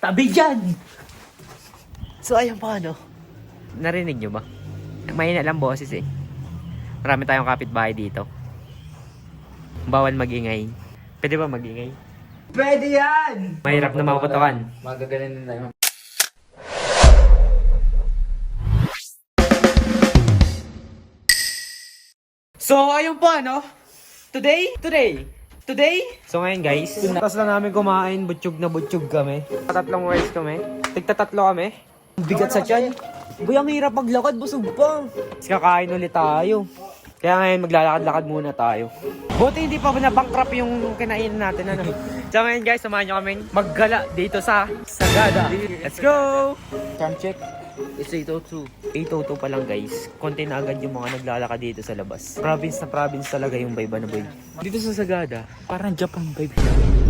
Tabi dyan! So ayun pa ano. Narinig nyo ba? Mahina lang boses eh. Marami tayong kapitbahay dito. Bawal magingay. Pwede ba magingay? Pwede yan! Mahirap na mapuputukan. Magagaling din tayo. So ayun po ano. Today. So ngayon guys, tapos lang namin kumain, butsyog na butsyog kami. Tatlong rice kami. Tigta-tatlo kami. Bigat sa tiyan. Boy, ang hirap maglakad, busog pa. Tapos kakain ulit tayo. Kaya ngayon maglalakad-lakad muna tayo. Buti hindi pa na-bankrupt yung kinainan natin ano. So ngayon guys, samahan nyo kami maggala dito sa Sagada. Let's go! Time check. It's 8:02. 8:02 pa lang guys. Konti na agad yung mga naglalakad dito sa labas. Province na province talaga yung vibe ano boy. Dito sa Sagada, Parang Japan vibe.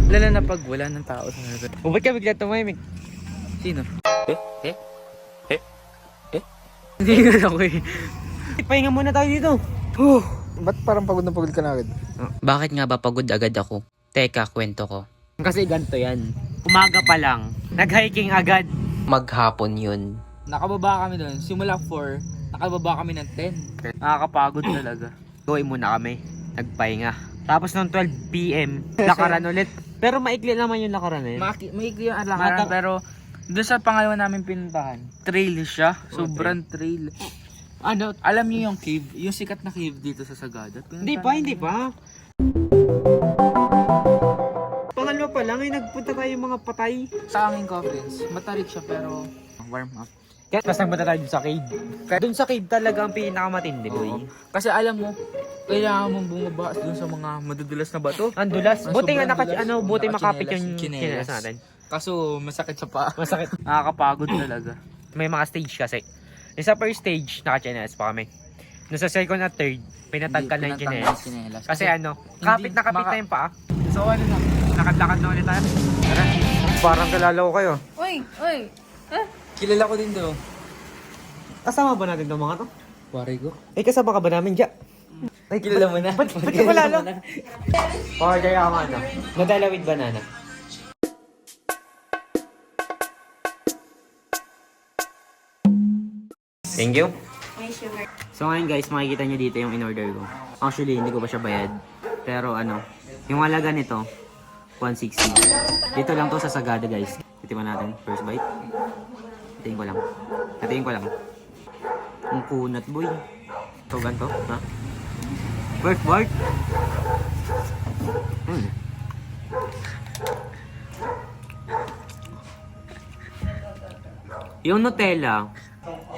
Lalo na pag wala ng tao sa natin. o ba't ka bigla tumahimik? Sino? Hindi nga ako eh. Pahinga muna tayo dito. Ba't parang pagod na pagod ka na agad? Bakit nga ba pagod agad ako? Teka, kwento ko. Kasi ganito yan. Umaga pa lang, nag-hiking agad. Maghapon yun. Nakababa kami doon. Simula 4, nakababa kami ng 10. Nakakapagod talaga. Gawin muna kami. Nagpahinga. Tapos nung 12 PM, lakaran ulit. Pero maikli naman yung lakaran eh. Maikli yung alakaran pero doon sa pangalawa namin pinuntahan, trail siya. Sobrang trail. Ano? Alam niyo yung cave? Yung sikat na cave dito sa Sagada? Hindi pa. Pangalawa pa lang ay nagpunta tayo mga patay. Sa aming conference, matarik siya pero warm up. Kaya mas nagpunta tayo dun sa cave. Dun sa cave talaga ang pinakamatindi boy. Oo. Kasi alam mo, kailangan mong bumaba dun sa mga madudulas na bato. Ang dulas. Ang Buti nga sobrang dulas. buti makapit yung Chinelas. chinelas natin. Kaso masakit sa paa. Masakit. Nakakapagod talaga. May mga stage kasi. Yung sa first stage, naka-chinelas pa kami. Nung sa second at third, pinatanggal na yung chinelas. Kasi ano, kapit na kapit na yung paa. So ano na? Lakad-lakad na ulit tayo. Tara. Parang kalala ko kayo. Uy! Kilala ko din daw. Kasama ba natin itong mga to? Wari ko. Eh, kasama ka ba namin dyan? Ay, Kilala mo na. Ba't ka palalo? Or kaya ako ano? Nutella with banana. Thank you. May sugar. So ngayon guys, makikita nyo dito yung in-order ko. Actually, hindi ko pa siya bayad. Pero ano, yung halaga nito, 160. Dito lang to sa Sagada guys. Titiman natin. First bite. Hatiin ko lang. Ang kunat boy. So ganito, ha? First bite. Yung Nutella,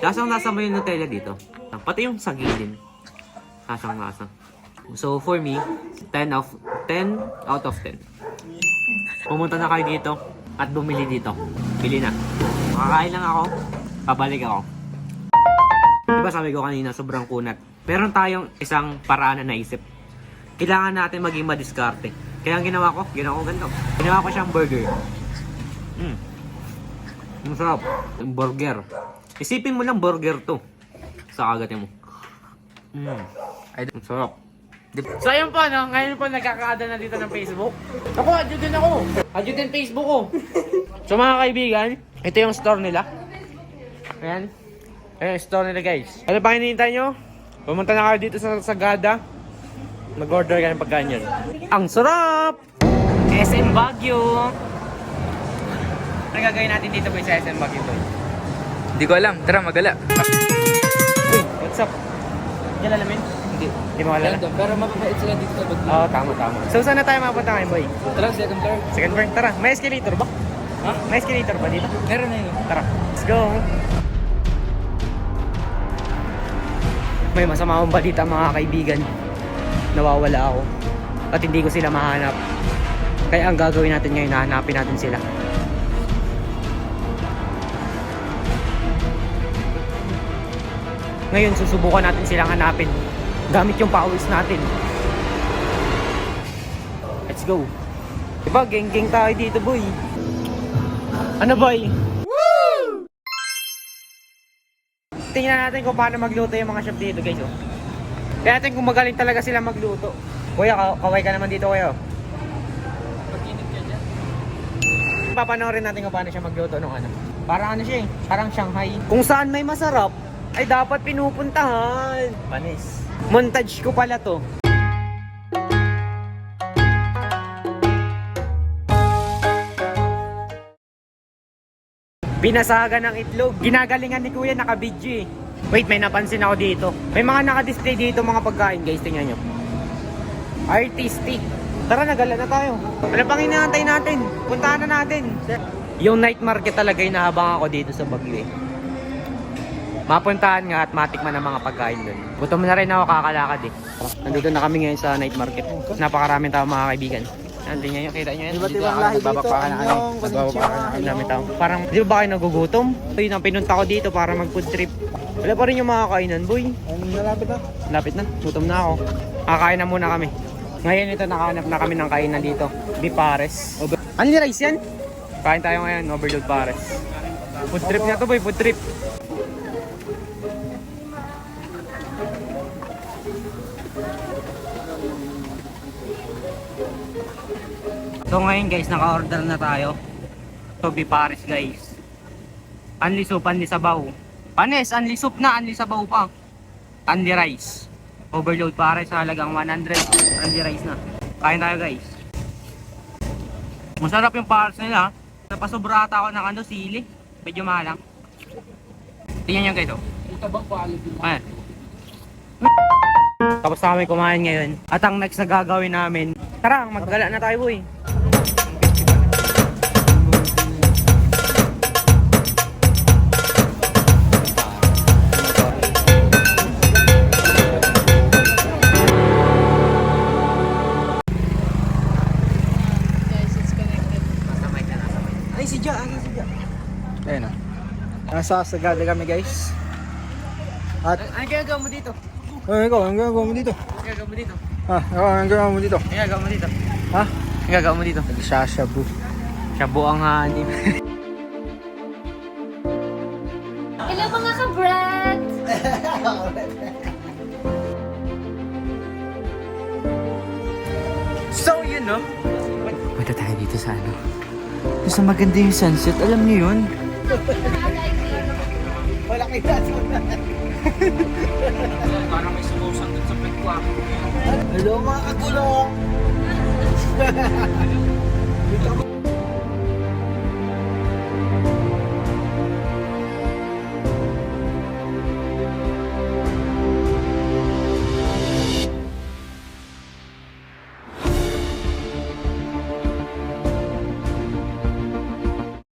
lasang-lasa mo yung Nutella dito. Pati yung sagilin. Lasang-lasa. So for me, 10 out of 10. Pumunta na kayo dito at bumili dito. Bili na. Makakain lang ako, pabalik ako. Diba sabi ko kanina, sobrang kunat. Meron tayong isang paraan na naisip. Kailangan natin maging madiskarte. Kaya ang ginawa ko ganito. Ginawa ko siyang burger. Ang sarap. Yung burger. Isipin mo lang burger to. Sa kagatin mo. Ang sarap. So ayun po, no? Ngayon po nagkakaada na dito ng Facebook. Ako, adyo din ako. Adyo din Facebook ko. So mga kaibigan, ito yung store nila. Ayan. Ayan yung store nila guys. Ano pa hinihintay nyo? Pumunta na kayo dito sa Sagada. Mag-order ka ng pagkain yun. Ang sarap! SM Baguio. Ano gagawin natin dito boy sa SM Baguio boy? Hindi ko alam. Tara, magala. Uy, what's up? Yan alamin? Hindi. Hindi mo alala? Pero mababait sila dito sa Bagyo. Oo, tama. So saan na tayo mapunta ngayon boy? Tara, second floor. Second floor, tara. May escalator ba? Ha? May escalator ba dito? Meron na yun. Tara, let's go! May masama akong balita mga kaibigan. Nawawala ako. At hindi ko sila mahanap. Kaya ang gagawin natin ngayon, hahanapin natin sila. Ngayon, susubukan natin silang hanapin. Gamit yung pawis natin. Let's go! Diba, geng-geng tayo dito boy. Ano boy? Woo! Tingnan natin kung paano magluto yung mga chef dito guys. Oh. Tingnan natin kung magaling talaga sila magluto. Kuya, kaway ka naman dito kuya. Pag-inip ka dyan. Papanoorin natin kung paano siya magluto ng ano. Parang ano siya eh, parang Shanghai. Kung saan may masarap, ay dapat pinupuntahan. Panis. Montage ko pala to. Pinasaga ng itlog. Ginagalingan ni Kuya, naka-video eh. Wait, may napansin ako dito. May mga naka-display dito mga pagkain guys, tingnan nyo. Artistic. Tara na, gala na tayo. Ano pang inaantay natin? Puntahan na natin. Yung night market talaga inaabang ako dito sa Baguio eh. Mapuntahan nga at matikman ang mga pagkain doon. Gutom na rin ako, kakalakad eh. Nandito na kami ngayon sa night market. Napakaraming tao mga kaibigan. Tingnan nyo, kita nyo yan. Iba't ibang lahi dito. Ang dami tao. Parang, di ba kayo nagugutom? Yun ang pinunta ko dito para mag food trip. Wala pa rin yung mga kainan, boy. Nalapit na. Lapit na, gutom na ako. Kakain na muna kami. Ngayon ito, nakahanap na kami ng kainan dito. Bipares. Only rice yan? Kain tayo ngayon, overload pares. Food trip na to, boy, food trip. So ngayon guys, naka-order na tayo. So Bipares guys. Anli soup, anli sabaw. Panes, anli soup na, anli sabaw pa. Anli rice. Overload pares sa halagang 100. Anli rice na. Kain tayo guys. Masarap yung pares nila. Napasobrata ako ng sili. Medyo mahalang. Tingnan nyo guys oh. Ito bang quality? Ayan. Tapos na kami kumain ngayon. At ang next na gagawin namin, tara, maggala na tayo boy. Ay, si Ja, si Ja. Ayun na. Nasa Sagada kami guys. At, Ano ginagawa mo dito? ikaw, ang gagawin mo dito? Ano ginagawa mo dito? Ang gagawin mo dito? Ano ginagawa mo dito? Ha? Ano ginagawa mo dito? Nagsashabu. Shabu ang hanip. Hello mga ka-brad! So, yun no? Punta tayo dito sa ano. Sa maganda yung sunset, alam niyo yun? Wala kayo nasa. Parang may sumusan dun sa pekwa. Hello mga kagulong.